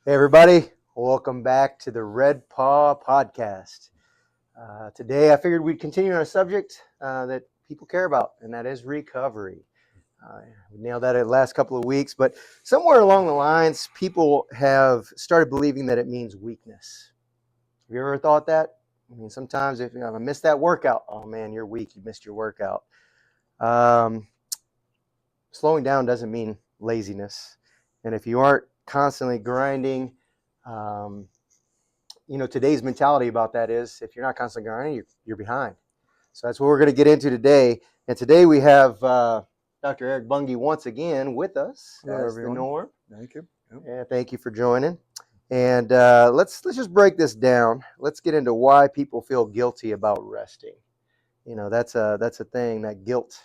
Hey everybody, welcome back to the Red Paw Podcast. Today I figured we'd continue on a subject that people care about, and that is recovery. We nailed that in the last couple of weeks, but somewhere along the lines, people have started believing that it means weakness. Have you ever thought that? I mean, sometimes if I missed that workout, oh man, you're weak, you missed your workout. Um, Slowing down doesn't mean laziness. And if you aren't constantly grinding, um, today's mentality about that is if you're not constantly grinding, you're behind. So that's what we're going to get into today. And today we have Dr. Eric Bunge once again with us. Hello, as everyone. The norm. Thank you. Yep. Yeah, thank you for joining. And let's just break this down. Let's get into why people feel guilty about resting. That's a thing, that guilt.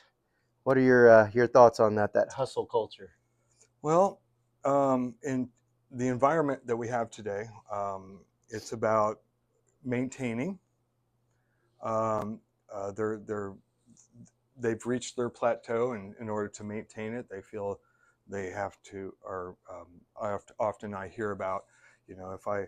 What are your thoughts on that hustle culture? Well, in the environment that we have today, it's about maintaining. Um, they've reached their plateau, and in order to maintain it, they feel they have to. Or often I hear about, if I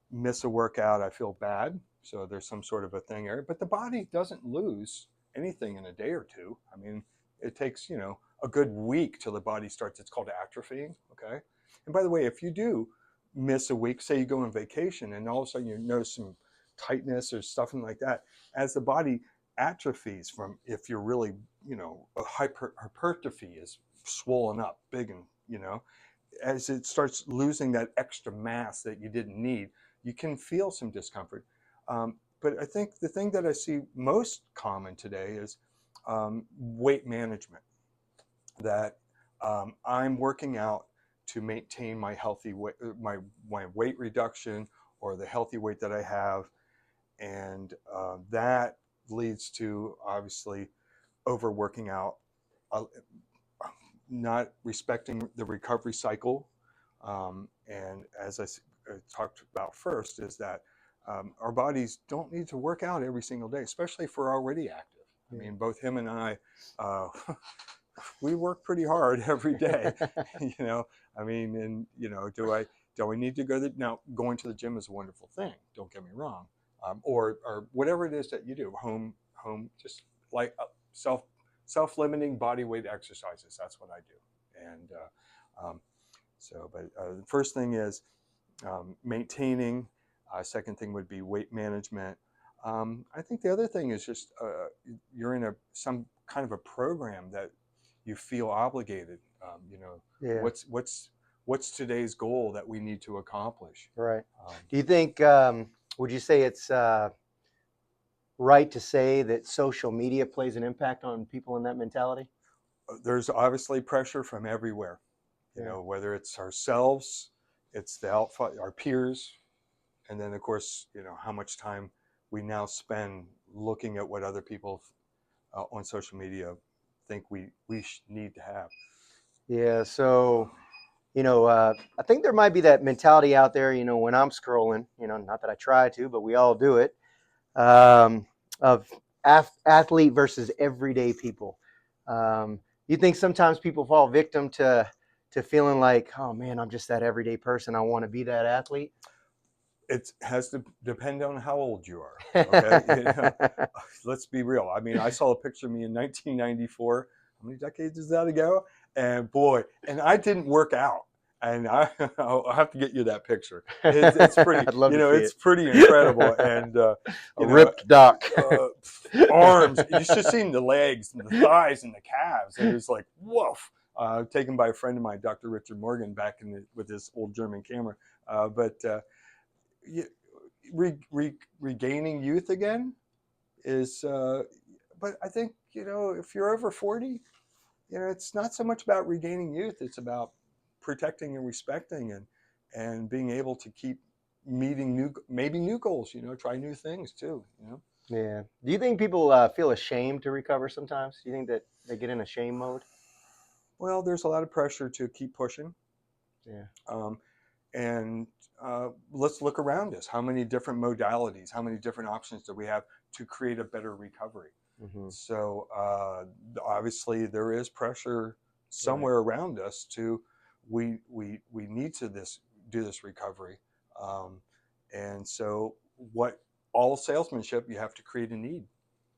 miss a workout, I feel bad. So there's some sort of a thing there. But the body doesn't lose anything in a day or two. I mean, it takes a good week till the body starts. It's called atrophying. Okay. And by the way, if you do miss a week, say you go on vacation, and all of a sudden you notice some tightness or something like that, as the body atrophies from, if you're really, a hypertrophy is swollen up big, and as it starts losing that extra mass that you didn't need, you can feel some discomfort. But I think the thing that I see most common today is weight management. That I'm working out to maintain my healthy weight, my weight reduction, or the healthy weight that I have, and that leads to obviously overworking out, uh, not respecting the recovery cycle. And as I talked about first, is that our bodies don't need to work out every single day, especially if we're already active. I mean, both him and I, we work pretty hard every day. I mean, and do I need to go now? Going to the gym is a wonderful thing. Don't get me wrong, or whatever it is that you do, home, just like self-limiting body weight exercises. That's what I do. And but the first thing is maintaining. Second thing would be weight management. I think the other thing is just you're in some kind of a program that you feel obligated. Yeah. What's today's goal that we need to accomplish? Right. Do you think, would you say it's right to say that social media plays an impact on people in that mentality? There's obviously pressure from everywhere, whether it's ourselves, it's the our peers, and then of course, how much time we now spend looking at what other people on social media think we need to have. Yeah. So, I think there might be that mentality out there, when I'm scrolling, not that I try to, but we all do it, of athlete versus everyday people. You think sometimes people fall victim to feeling like, oh man, I'm just that everyday person. I want to be that athlete. It has to depend on how old you are. Okay, let's be real. I mean, I saw a picture of me in 1994. How many decades is that ago? And boy, and I didn't work out. And I'll have to get you that picture. It's pretty, I'd love to see it's pretty incredible. And a ripped doc. Arms, you should have seen the legs and the thighs and the calves. It was like, woof. Taken by a friend of mine, Dr. Richard Morgan, back with his old German camera. Regaining youth again is, but I think, if you're over 40, it's not so much about regaining youth. It's about protecting and respecting, and being able to keep meeting maybe new goals, try new things too, Yeah. Do you think people feel ashamed to recover sometimes? Do you think that they get in a shame mode? Well, there's a lot of pressure to keep pushing. Yeah. And let's look around us. How many different modalities, how many different options do we have to create a better recovery? Mm-hmm. So obviously there is pressure somewhere around us to, we need to do this recovery. Um, and so, what all salesmanship, you have to create a need.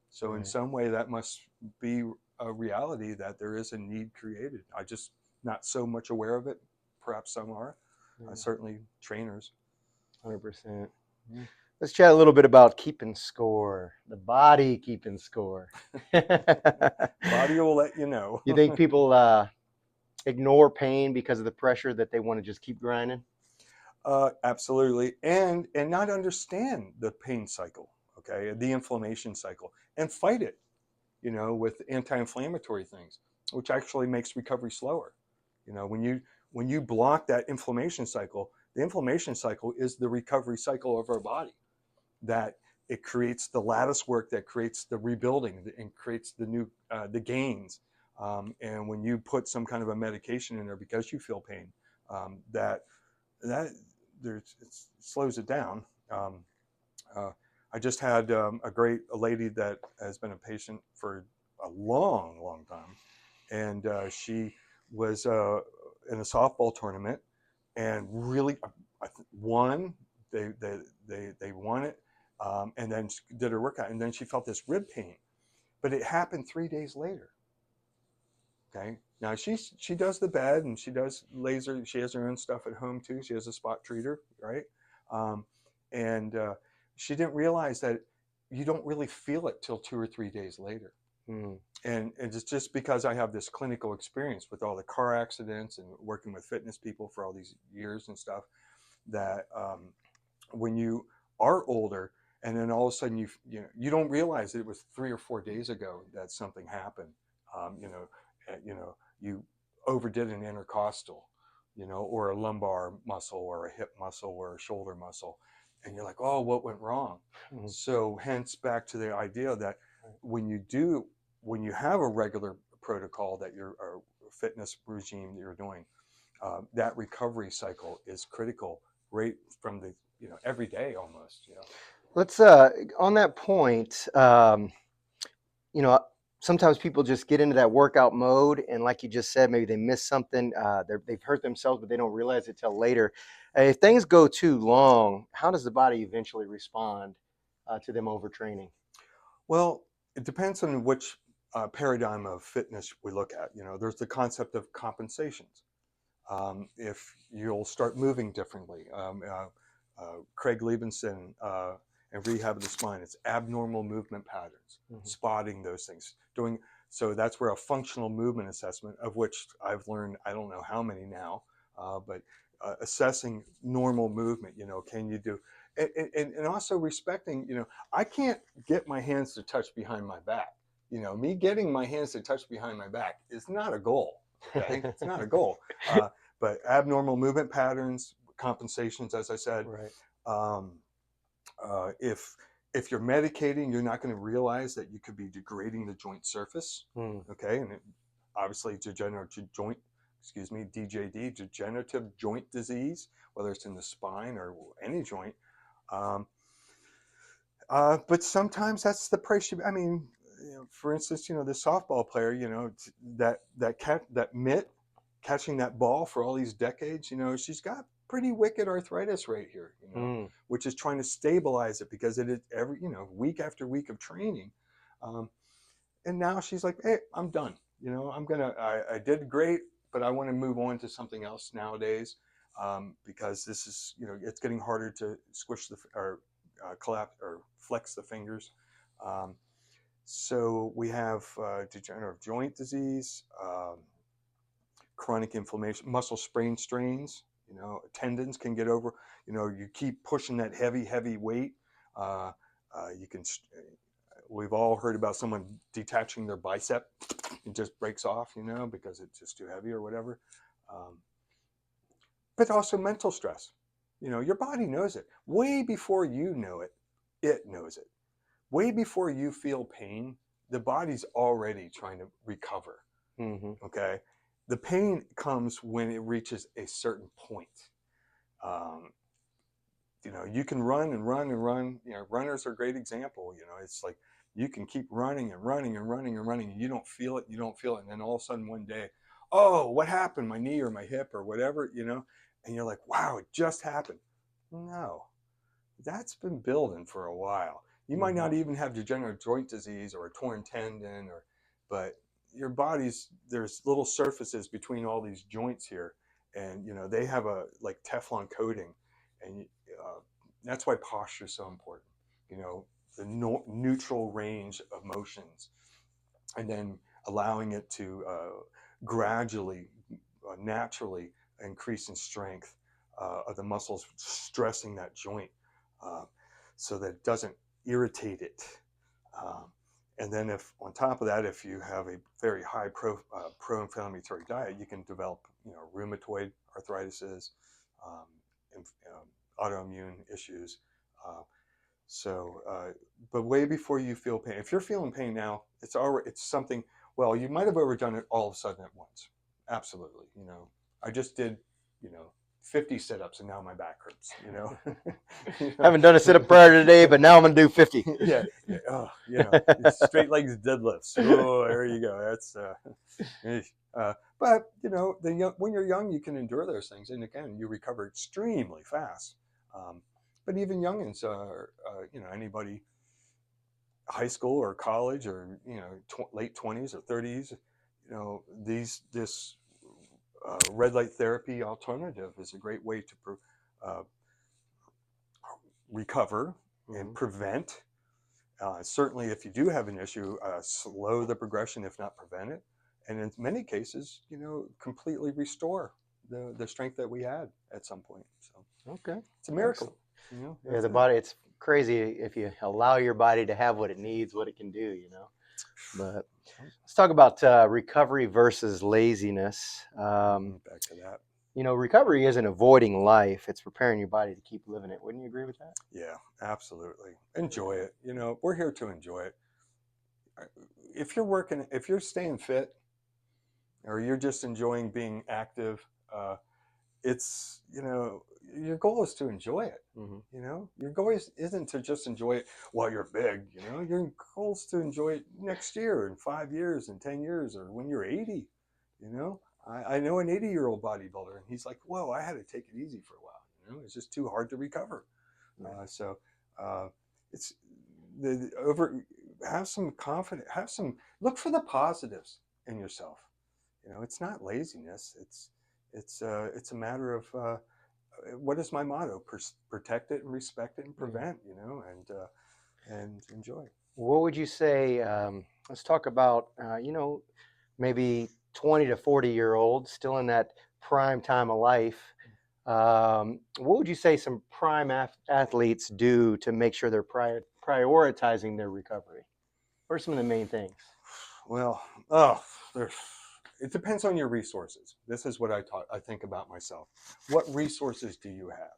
So, in Right. some way, that must be a reality that there is a need created. I just not so much aware of it. Perhaps some are. Yeah, Certainly, trainers. 100%. Yeah. Let's chat a little bit about keeping score, the body keeping score. You Body will let you know. think people ignore pain because of the pressure that they want to just keep grinding? Absolutely, and not understand the pain cycle, okay, the inflammation cycle, and fight it, with anti-inflammatory things, which actually makes recovery slower. When you block that inflammation cycle, the inflammation cycle is the recovery cycle of our body. That it creates the lattice work that creates the rebuilding and creates the new the gains. And when you put some kind of a medication in there because you feel pain, that that it slows it down. Uh, I just had a lady that has been a patient for a long, long time, and she was in a softball tournament and really won. They won it, and then did her workout, and then she felt this rib pain, but it happened 3 days later. Okay. Now she does the bed and she does laser. She has her own stuff at home too. She has a spot treater, right? Um, and she didn't realize that you don't really feel it till 2 or 3 days later. Mm. And it's just because I have this clinical experience with all the car accidents and working with fitness people for all these years and stuff, that when you are older and then all of a sudden you don't realize that it was 3 or 4 days ago that something happened. You overdid an intercostal, or a lumbar muscle or a hip muscle or a shoulder muscle, and you're like, oh, what went wrong? Mm. So hence back to the idea that when you have a regular protocol that you're a fitness regime that you're doing, that recovery cycle is critical right from the every day almost. Let's on that point. You know, sometimes people just get into that workout mode, and like you just said, maybe they miss something. They've hurt themselves, but they don't realize it till later. If things go too long, how does the body eventually respond to them overtraining? Well, it depends on which paradigm of fitness we look at. There's the concept of compensations. If you'll start moving differently, Craig Liebenson and Rehab of the Spine, it's abnormal movement patterns, spotting those things, doing. So that's where a functional movement assessment, of which I've learned I don't know how many now, but assessing normal movement. Can you do, and also respecting. I can't get my hands to touch behind my back. Me getting my hands to touch behind my back is not a goal. Okay, it's not a goal. But abnormal movement patterns, compensations, as I said. Right. Um, if you're medicating, you're not going to realize that you could be degrading the joint surface. Mm. Okay, and obviously degenerative joint, DJD, degenerative joint disease, whether it's in the spine or any joint. Um, but sometimes that's the price I mean, for instance, the softball player, that mitt catching that ball for all these decades, she's got pretty wicked arthritis right here, Mm. which is trying to stabilize it because it is every, week after week of training. Um, and now she's like, hey, I'm done. I did great, but I want to move on to something else nowadays, because this is, it's getting harder to squish or collapse or flex the fingers. Um, so we have degenerative joint disease, chronic inflammation, muscle sprain strains. Tendons can get over. You keep pushing that heavy weight. You can. We've all heard about someone detaching their bicep. It just breaks off, because it's just too heavy or whatever. But also mental stress. Your body knows it way before you know it. It knows it way before you feel pain. The body's already trying to recover. Mm-hmm. Okay, the pain comes when it reaches a certain point. Um, you can run and run and run. Runners are a great example. It's like you can keep running and running and running and running, and you don't feel it. You don't feel it, and then all of a sudden one day, oh, what happened? My knee or my hip or whatever. and you're like, wow, it just happened. No, that's been building for a while. You might not even have degenerative joint disease or a torn tendon, but your body's, there's little surfaces between all these joints here, and they have a like Teflon coating, and that's why posture is so important. The neutral range of motions, and then allowing it to gradually, naturally increase in strength of the muscles stressing that joint, uh, so that it doesn't irritate it. Um, and then, if on top of that, if you have a very high pro-inflammatory diet, you can develop, rheumatoid arthritis, um, autoimmune issues. Uh, but way before you feel pain, if you're feeling pain now, it's something. Well, you might have overdone it all of a sudden at once. Absolutely. I just did, you know, 50 sit-ups and now my back hurts. Haven't done a sit-up prior to today, but now I'm gonna do 50. Yeah. Oh, straight legs deadlifts. Oh, there you go. That's. But when you're young, you can endure those things, and again, you recover extremely fast. But even youngins, anybody, high school or college, or late 20s or 30s, this red light therapy alternative is a great way to uh, recover and prevent. Certainly, if you do have an issue, slow the progression, if not prevent it, and in many cases, completely restore the strength that we had at some point. So Okay, it's a miracle. Yeah, the body, it's crazy if you allow your body to have what it needs, what it can do, But let's talk about recovery versus laziness. Back to that. Recovery isn't avoiding life, it's preparing your body to keep living it. Wouldn't you agree with that? Yeah, absolutely. Enjoy it. We're here to enjoy it. If you're staying fit, or you're just enjoying being active, it's your goal is to enjoy it. Your goal isn't to just enjoy it while you're big. Your goal is to enjoy it next year, in 5 years, in 10 years, or when you're 80. I know an 80-year-old bodybuilder, and he's like, whoa, I had to take it easy for a while. It's just too hard to recover. So it's the over have some confidence, look for the positives in yourself. It's not laziness. It's a matter of what is my motto: protect it and respect it and prevent. And enjoy. What would you say? Let's talk about, maybe 20 to 40-year-olds still in that prime time of life. What would you say some prime athletes do to make sure they're prioritizing their recovery? What are some of the main things? Well, it depends on your resources. This is what I think about myself. What resources do you have?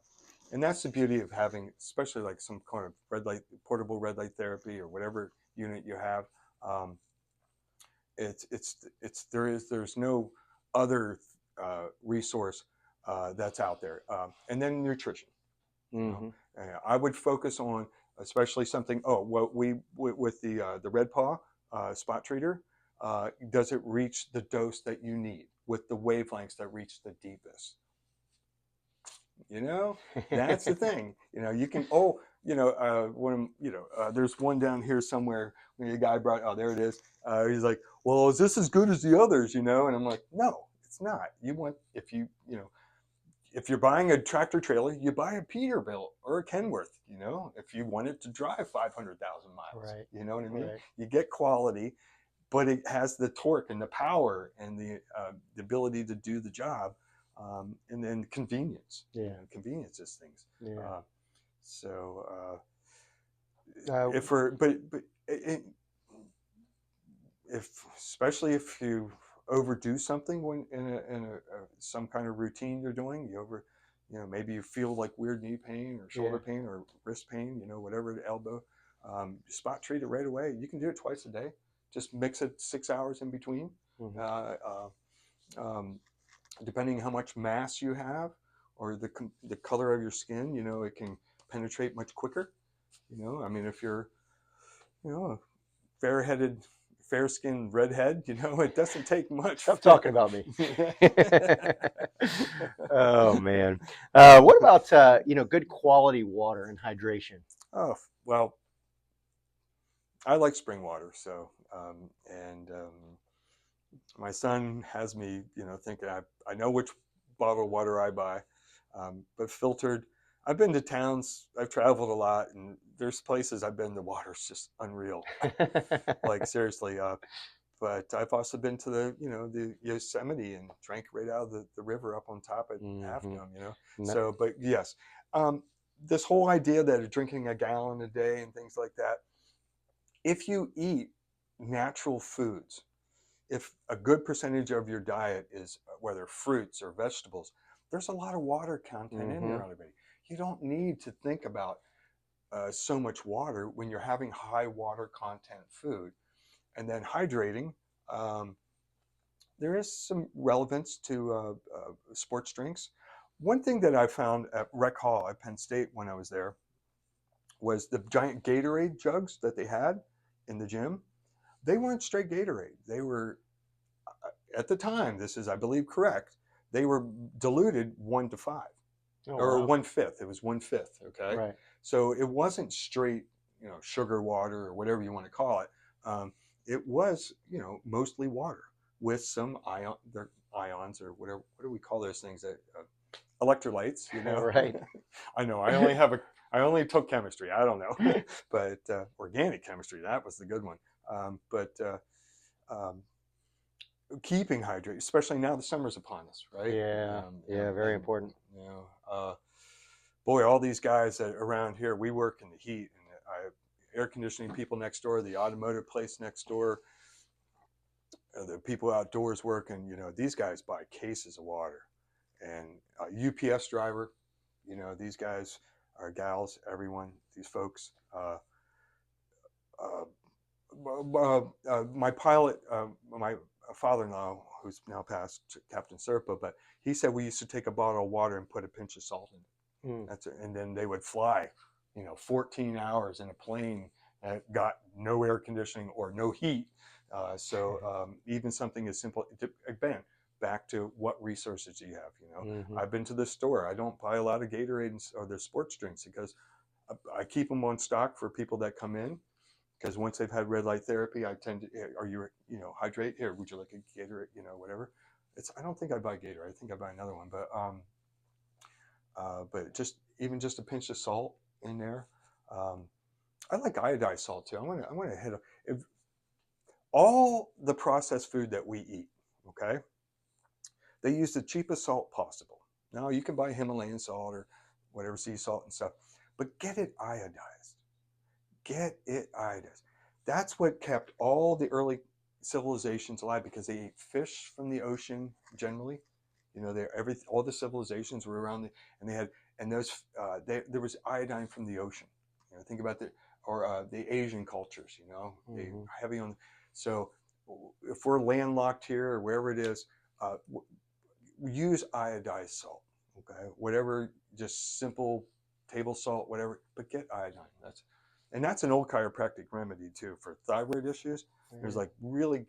And that's the beauty of having, especially like some kind of portable red light therapy, or whatever unit you have. There's no other resource that's out there. And then nutrition. I would focus on, especially something. With the Red Paw spot treater. Does it reach the dose that you need with the wavelengths that reach the deepest? That's the thing. You can. There's one down here somewhere. When the guy brought, oh, there it is. He's like, well, is this as good as the others? And I'm like, no, it's not. If you're buying a tractor trailer, you buy a Peterbilt or a Kenworth. If you want it to drive 500,000 miles, Right. You know what I mean? Right. You get quality, but it has the torque and the power and the ability to do the job, and then convenience. Yeah. Convenience is things. Yeah. If we're but if especially if you overdo something when in some kind of routine you're doing, maybe you feel like weird knee pain or shoulder pain or wrist pain, whatever, the elbow, spot treat it right away. You can do it twice a day. Just mix it 6 hours in between. Depending how much mass you have or the color of your skin, it can penetrate much quicker. If you're, fair-headed fair-skinned redhead, it doesn't take much. Stop talking about me. Oh man. What about good quality water and hydration? Oh, well, I like spring water, so my son has me, thinking I know which bottled water I buy, but filtered. I've been to towns, I've traveled a lot, and there's places I've been, the water's just unreal. Like seriously. But I've also been to the Yosemite and drank right out of the river up on top at Half Dome, No. So, but yes, this whole idea that drinking a gallon a day and things like that, if you eat natural foods, if a good percentage of your diet is whether fruits or vegetables, there's a lot of water content in there already. You don't need to think about so much water when you're having high water content food. And then hydrating, there is some relevance to sports drinks. One thing that I found at Rec Hall at Penn State when I was there was the giant Gatorade jugs that they had in the gym. They weren't straight Gatorade. They were, at the time, this is, I believe, correct, they were diluted 1-5. Or wow. 1/5. It was 1/5. Okay. Right. So it wasn't straight, sugar water or whatever you want to call it. It was, mostly water with some ions or whatever. What do we call those things? That electrolytes. Right. I know. I only took chemistry. I don't know, but organic chemistry, that was the good one. Keeping hydrated, especially now the summer's upon us, right? Yeah. Very important. Boy, all these guys that around here, we work in the heat, and air conditioning people next door, the automotive place next door, the people outdoors working, these guys buy cases of water. And UPS driver, these guys are gals, everyone, these folks. My pilot, my father-in-law, who's now passed, Captain Serpa, but he said we used to take a bottle of water and put a pinch of salt in it. That's it. And then they would fly, 14 hours in a plane that got no air conditioning or no heat. Even something as simple, again, back to what resources do you have? I've been to the store. I don't buy a lot of Gatorade or their sports drinks because I keep them on stock for people that come in. Because once they've had red light therapy, I tend to, are you, hydrate? Here, would you like a Gatorade? Whatever. I don't think I buy Gatorade. I think I buy another one. But just a pinch of salt in there. I like iodized salt too. I want to hit all the processed food that we eat. Okay, they use the cheapest salt possible. Now you can buy Himalayan salt or whatever, sea salt and stuff, but get it iodized. Get it iodized. That's what kept all the early civilizations alive, because they ate fish from the ocean generally. All the civilizations were around there was iodine from the ocean. Think about the Asian cultures. They heavy on. So if we're landlocked here or wherever it is, we use iodized salt. Okay, whatever, just simple table salt, whatever, but get iodine. That's an old chiropractic remedy too for thyroid issues. There's like really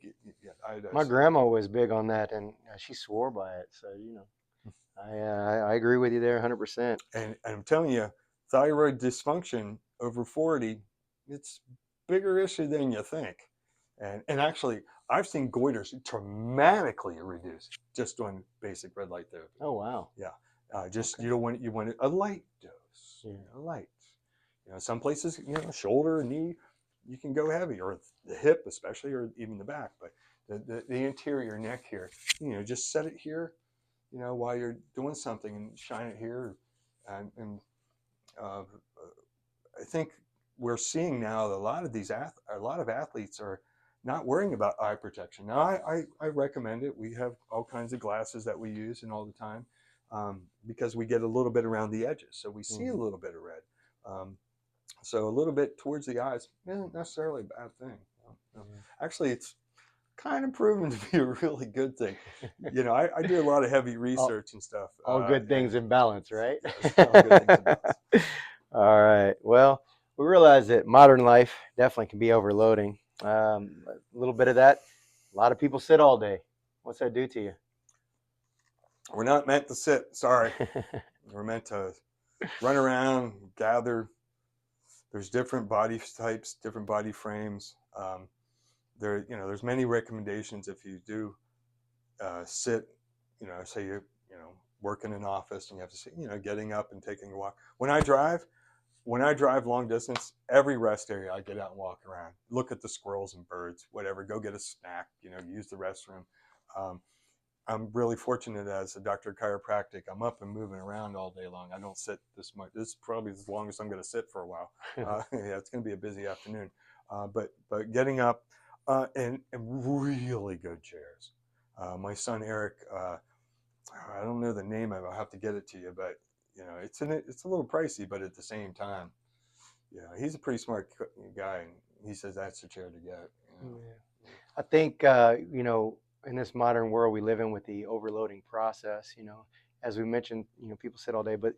iodized. My grandma was big on that, and she swore by it. So I agree with you there 100%. And I'm telling you, thyroid dysfunction over 40, it's a bigger issue than you think. And actually, I've seen goiters dramatically reduce just on basic red light therapy. Oh wow. Yeah. You don't want a light dose. A light. Some places, shoulder, knee, you can go heavy, or the hip especially, or even the back. But the interior neck here, just set it here, while you're doing something, and shine it here. And I think we're seeing now that a lot of athletes are not worrying about eye protection. Now, I recommend it. We have all kinds of glasses that we use and all the time, because we get a little bit around the edges, so we see a little bit of red. So a little bit towards the eyes isn't necessarily a bad thing. Actually, it's kind of proven to be a really good thing. I do a lot of heavy research and stuff. All good things in balance, right? Yes, all good things in balance. All right. Well, we realize that modern life definitely can be overloading. A little bit of that. A lot of people sit all day. What's that do to you? We're not meant to sit. Sorry, we're meant to run around, gather. There's different body types, different body frames. There's many recommendations if you do sit. Say you work in an office and you have to sit. Getting up and taking a walk. When I drive long distance, every rest area I get out and walk around, look at the squirrels and birds, whatever. Go get a snack. Use the restroom. Um, I'm really fortunate as a doctor of chiropractic. I'm up and moving around all day long. I don't sit this much. This is probably as long as I'm going to sit for a while. Yeah, it's going to be a busy afternoon. But getting up and really good chairs. My son Eric, I don't know the name of it. I'll have to get it to you, but it's a little pricey, but at the same time, he's a pretty smart guy, and he says that's the chair to get. Yeah. I think in this modern world we live in with the overloading process, as we mentioned, people sit all day, but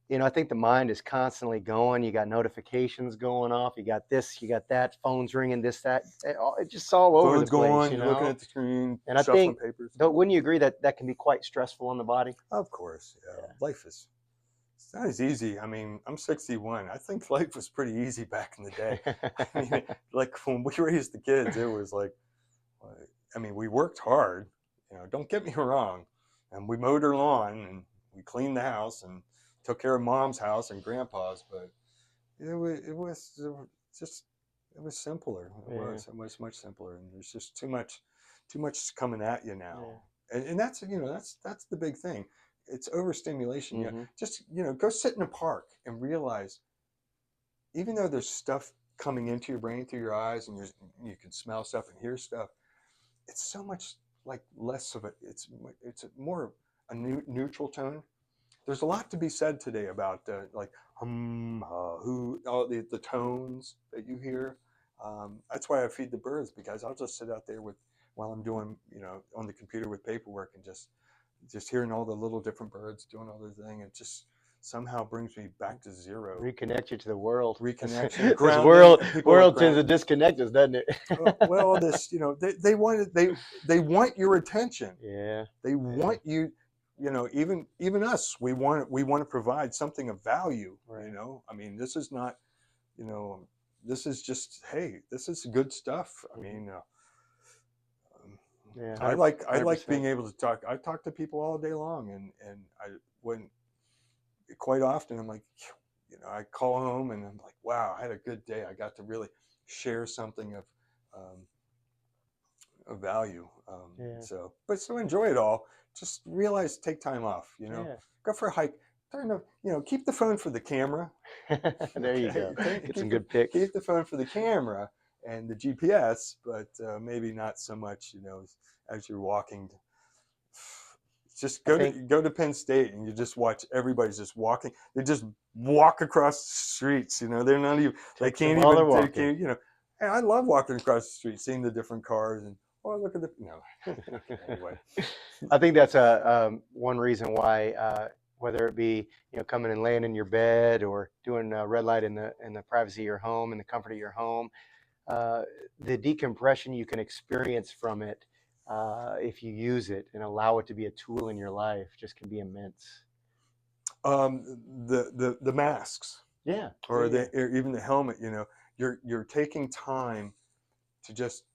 I think the mind is constantly going. You got notifications going off. You got this, you got that, phones ringing, this, that. It's just all over the Phone's place, going, you're looking at the screen, And I shuffling think, papers. wouldn't you agree that that can be quite stressful on the body? Of course, yeah. Life is it's not as easy. I mean, I'm 61. I think life was pretty easy back in the day. I mean, like when we raised the kids, it was like, I mean, we worked hard. Don't get me wrong, and we mowed her lawn and we cleaned the house and took care of mom's house and grandpa's, but it was just it was simpler. It was much simpler, and there's just too much coming at you now, and that's that's the big thing. It's overstimulation. Just go sit in a park and realize, even though there's stuff coming into your brain through your eyes and you can smell stuff and hear stuff, it's so much like less of it. It's more a neutral tone. There's a lot to be said today about like who, all the tones that you hear. That's why I feed the birds, because I'll just sit out there while I'm doing on the computer with paperwork and just hearing all the little different birds doing all their thing. It just somehow brings me back to zero. Reconnect you to the world. Reconnection. This world tends to disconnect us, doesn't it? Well, this they want your attention. Yeah. They want you. Even us, we want to provide something of value. Right. I mean, this is not, this is just, hey, this is good stuff. I mean, Yeah, I like 100%. being able to talk. I talk to people all day long, and I when quite often I'm like, I call home and I'm like, wow, I had a good day. I got to really share something of value. So enjoy it all. Just realize, take time off. Go for a hike. Keep the phone for the camera. There you go. Get some good pics. Keep the phone for the camera and the GPS, but maybe not so much. As you're walking. Just go to Penn State and you just watch everybody's just walking. They just walk across the streets. They're not even. They can't even. And I love walking across the street, seeing the different cars and. Oh, look at the anyway. I think that's one reason why, whether it be coming and laying in your bed or doing a red light in the privacy of your home, in the comfort of your home, the decompression you can experience from it, if you use it and allow it to be a tool in your life, just can be immense. The masks, or even the helmet. You're taking time to just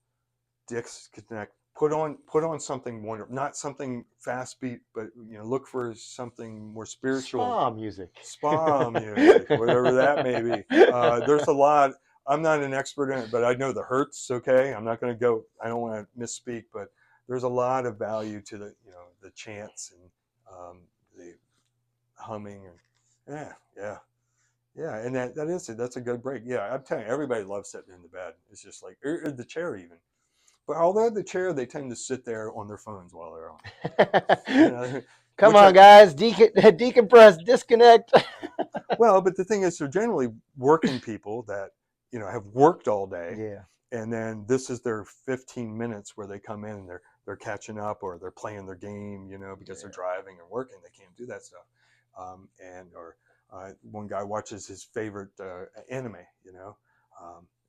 disconnect. Put on something wonderful, not something fast beat, but look for something more spiritual. Spa music, whatever that may be. There's a lot. I'm not an expert in it, but I know the Hertz. Okay, I'm not going to go. I don't want to misspeak, but there's a lot of value to the the chants and the humming and and that's a good break. Yeah, I'm telling you, everybody loves sitting in the bed. It's just like or the chair even. But although the chair, they tend to sit there on their phones while they're on. Come on, guys, decompress, disconnect. Well, but the thing is, they're generally working people that have worked all day. Yeah. And then this is their 15 minutes where they come in and they're catching up, or they're playing their game, because they're driving or working. They can't do that stuff. One guy watches his favorite anime,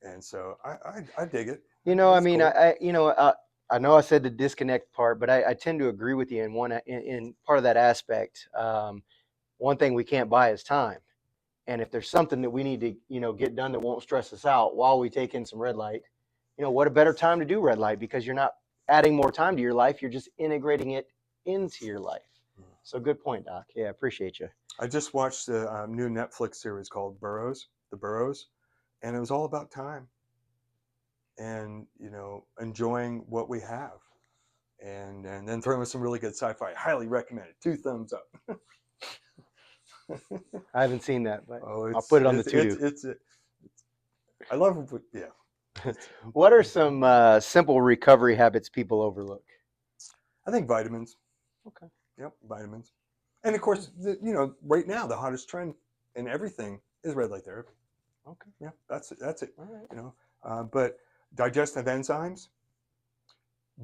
and so I dig it. You know, I That's mean, cool. I know I said the disconnect part, but I tend to agree with you in in part of that aspect. One thing we can't buy is time. And if there's something that we need to, get done that won't stress us out while we take in some red light, what a better time to do red light, because you're not adding more time to your life. You're just integrating it into your life. So good point, Doc. Yeah, appreciate you. I just watched a new Netflix series called The Burrows, and it was all about time and enjoying what we have, and then throwing with some really good sci-fi. Highly recommend it. 2 thumbs up. I haven't seen that, but Oh, I'll put it on the to-do. I love it. Yeah. What are some simple recovery habits people overlook? I think vitamins. Okay. Yep, vitamins. And of course, right now the hottest trend in everything is red light therapy. Okay. Yeah, that's it. All right. But digestive enzymes,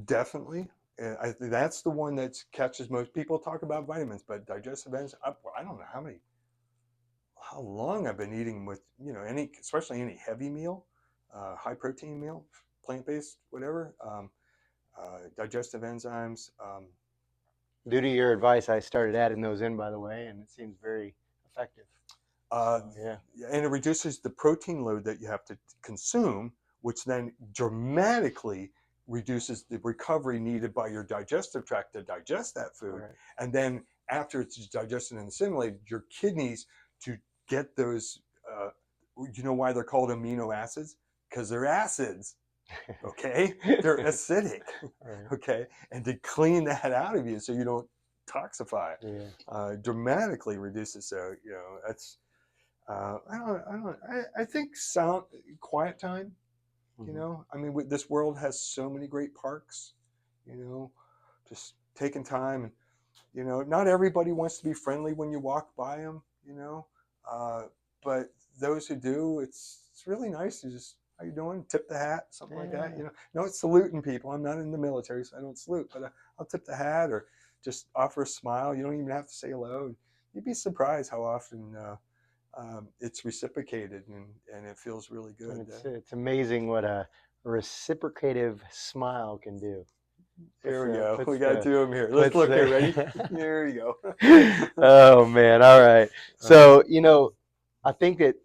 definitely. I think that's the one that catches most people. Talk about vitamins, but digestive enzymes. I don't know how long I've been eating with especially any heavy meal, high protein meal, plant based, whatever. Digestive enzymes. Due to your advice, I started adding those in, by the way, and it seems very effective. Yeah. And it reduces the protein load that you have to consume, which then dramatically reduces the recovery needed by your digestive tract to digest that food. Right. And then after it's digested and assimilated, your kidneys to get those, you know why they're called amino acids? Because they're acids. Okay, they're acidic. Right. Okay, and to clean that out of you so you don't toxify, Yeah. dramatically reduces. So that's I think quiet time. I mean, this world has so many great parks. Just taking time, and not everybody wants to be friendly when you walk by them. But those who do, it's really nice to just, how you doing? Tip the hat, something like that. No, it's saluting people. I'm not in the military, so I don't salute, but I'll tip the hat or just offer a smile. You don't even have to say hello. You'd be surprised how often it's reciprocated, and it feels really good. And it's amazing what a reciprocative smile can do. Here we go. Puts We got the 2 of them here. Let's puts look here. Ready? the Here you go. Oh man, all right. So I think that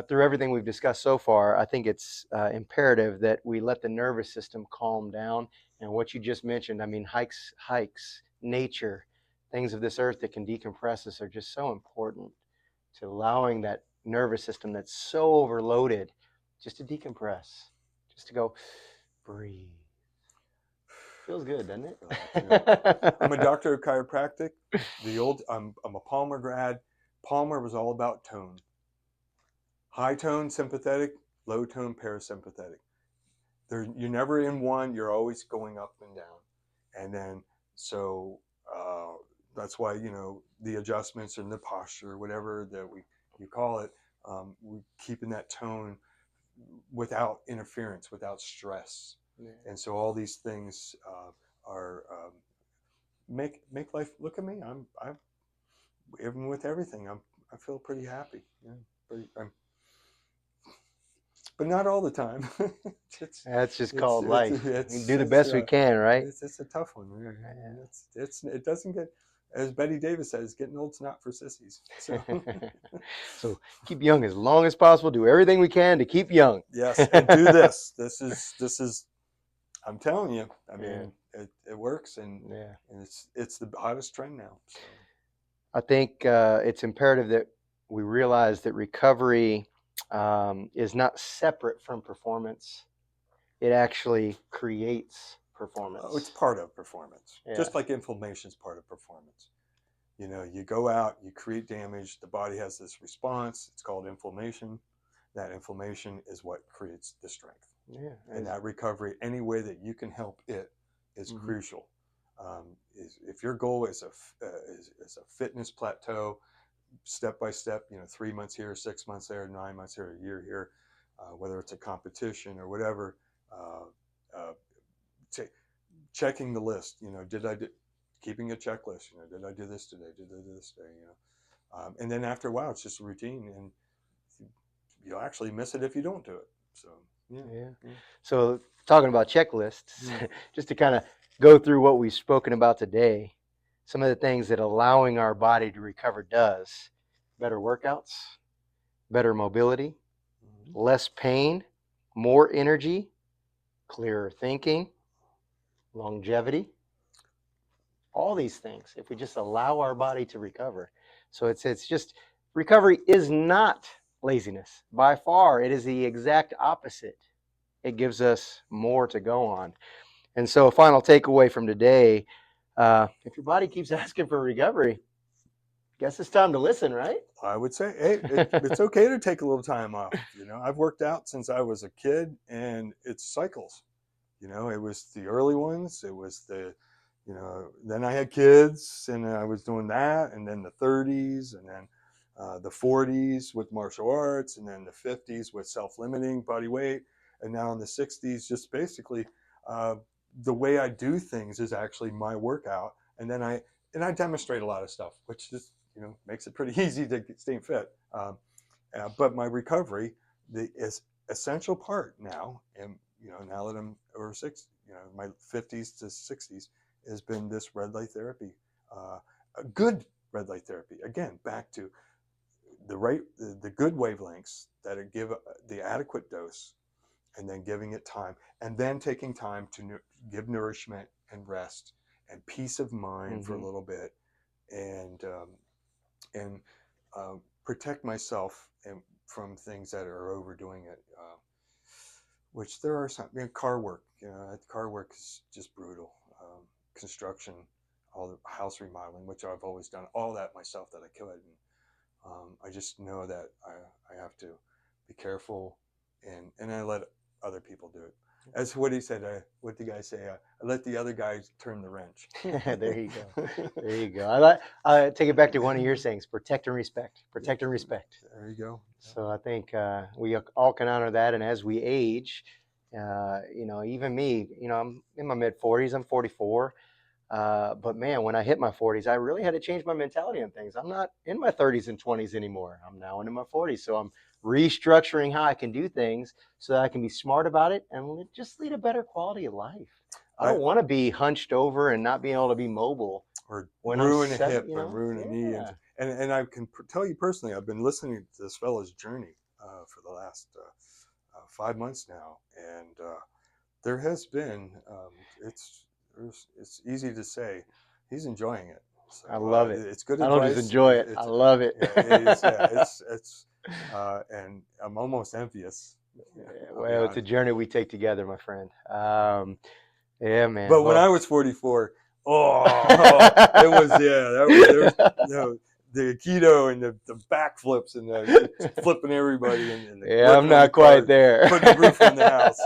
through everything we've discussed so far, I think it's imperative that we let the nervous system calm down. And what you just mentioned, I mean, hikes, nature, things of this earth that can decompress us are just so important to allowing that nervous system that's so overloaded just to decompress, just to go breathe. Feels good, doesn't it? I'm a doctor of chiropractic. I'm a Palmer grad. Palmer was all about tone. High tone sympathetic, low tone parasympathetic. You're never in one. You're always going up and down. And then so that's why the adjustments and the posture, whatever that you call it, we keeping that tone without interference, without stress. Yeah. And so all these things are make life. Look at me. I'm even with everything. I feel pretty happy. Yeah, but not all the time. That's just called life. We do the best we can, right? It's a tough one. Yeah. It doesn't get, as Betty Davis says, getting old's not for sissies. So, so keep young as long as possible. Do everything we can to keep young. Yes, and do this. This is. I'm telling you. I mean, it works, and it's the hottest trend now. So. I think it's imperative that we realize that recovery is not separate from performance. It actually creates performance. Oh, it's part of performance. Yeah. Just like inflammation is part of performance. You go out, you create damage, the body has this response. It's called inflammation. That inflammation is what creates the strength. Yeah. And that recovery, any way that you can help it, is crucial. If your goal is a fitness plateau, step by step, 3 months here, 6 months there, 9 months here, a year here, whether it's a competition or whatever, checking the list. Keeping a checklist. Did I do this today? Did I do this today? And then after a while, it's just a routine, and you'll actually miss it if you don't do it. So Yeah. So talking about checklists, just to kind of go through what we've spoken about today, some of the things that allowing our body to recover does: better workouts, better mobility, less pain, more energy, clearer thinking, longevity, all these things if we just allow our body to recover. So it's just, recovery is not laziness. By far, it is the exact opposite. It gives us more to go on. And so, a final takeaway from today: if your body keeps asking for recovery, guess it's time to listen, right? I would say, hey, it's okay to take a little time off. I've worked out since I was a kid, and it's cycles. It was the early ones. It was then I had kids, and I was doing that, and then the 30s, and then the 40s with martial arts, and then the 50s with self-limiting body weight, and now in the 60s, just basically the way I do things is actually my workout, and then I demonstrate a lot of stuff, which just makes it pretty easy to stay fit. But my recovery, the is essential part now, and now that I'm over 60, my 50s to 60s, has been this red light therapy, a good red light therapy. Again, back to the good wavelengths that give the adequate dose, and then giving it time, and then taking time to give nourishment and rest and peace of mind for a little bit, and protect myself from things that are overdoing it. Which there are some. Car work. Car work is just brutal. Construction, all the house remodeling, which I've always done all that myself that I could. And I just know that I have to be careful, and I let other people do it. As what he said, what the guy say? I let the other guys turn the wrench. There you go. There you go. I take it back to one of your sayings: protect and respect. Protect and respect. There you go. So I think we all can honor that. And as we age, even me, I'm in my mid 40s. I'm 44. But man, when I hit my 40s, I really had to change my mentality on things. I'm not in my 30s and 20s anymore. I'm now into my 40s. So I'm restructuring how I can do things so that I can be smart about it and just lead a better quality of life. I don't want to be hunched over and not being able to be mobile. Or when ruin a hip or ruin a knee. And I can tell you personally, I've been listening to this fellow's journey for the last 5 months now. And there has been, it's easy to say, he's enjoying it. So, I love it. It's good advice. I don't just enjoy it. I love it. And I'm almost envious. Well, it's a journey we take together, my friend. Yeah, man. But when I was 44, it was the keto and the backflips and the flipping everybody and I'm not quite there. Putting the roof on the house.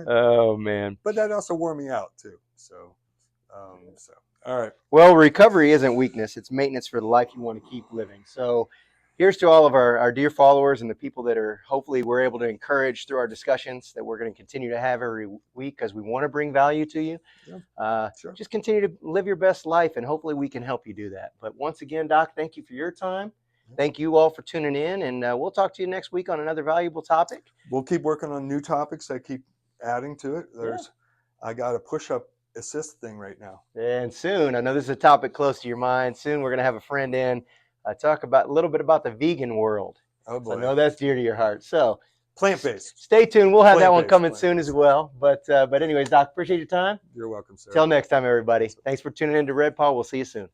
Oh man! But that also wore me out too. So all right. Well, recovery isn't weakness; it's maintenance for the life you want to keep living. So, here's to all of our dear followers and the people that are hopefully we're able to encourage through our discussions that we're going to continue to have every week because we want to bring value to you. Yeah, sure. Just continue to live your best life, and hopefully we can help you do that. But once again, Doc, thank you for your time. Thank you all for tuning in, and we'll talk to you next week on another valuable topic. We'll keep working on new topics. I keep adding to it. I got a push-up assist thing right now. And soon, I know this is a topic close to your mind. Soon we're going to have a friend in. Talk about a little bit about the vegan world. Oh boy. So I know that's dear to your heart. So plant-based. Stay tuned. We'll have that one coming soon as well. But anyways, Doc, appreciate your time. You're welcome, sir. Till next time, everybody. Thanks for tuning in to Red Paw. We'll see you soon.